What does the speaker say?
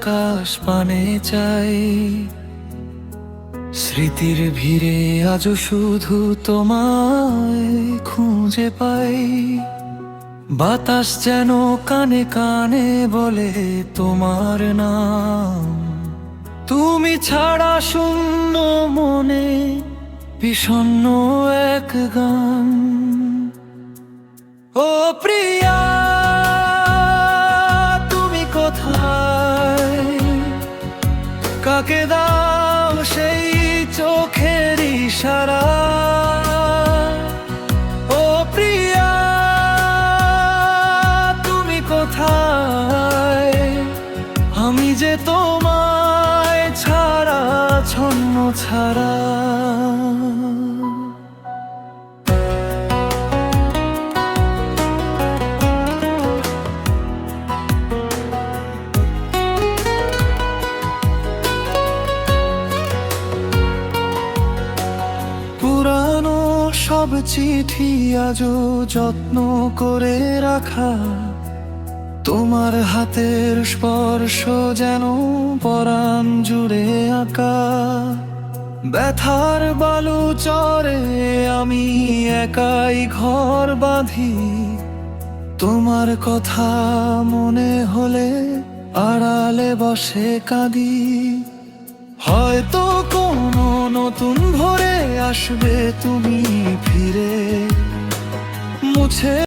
আকাশ পানে চাই। স্মৃতির ভিড়ে আজও শুধু তোমায় খুঁজে পাই। বাতাস যেন কানে কানে বলে তোমার নাম। তুমি ছাড়া শূন্য মনে বিষণ্ণ এক গান। ও প্রিয়া, তুমি কোথায়? কাকে দাও সেই চোখের ইশারা? ও প্রিয়া, তুমি কোথায়? আমি যে তোমায় ছাড়া ছন্ন ছাড়া। পুরানো সব চিঠি আজও যত্ন করে রাখা। তোমার হাতের স্পর্শ যেন পরাণ জুড়ে আঁকা। ব্যথার বালু চরে আমি একাই ঘর বাঁধি। তোমার কথা মনে হলে আড়ালে বসে কাঁদি। হয়তো কোনো নতুন ভোরে আসবে তুমি ফিরে, মুছে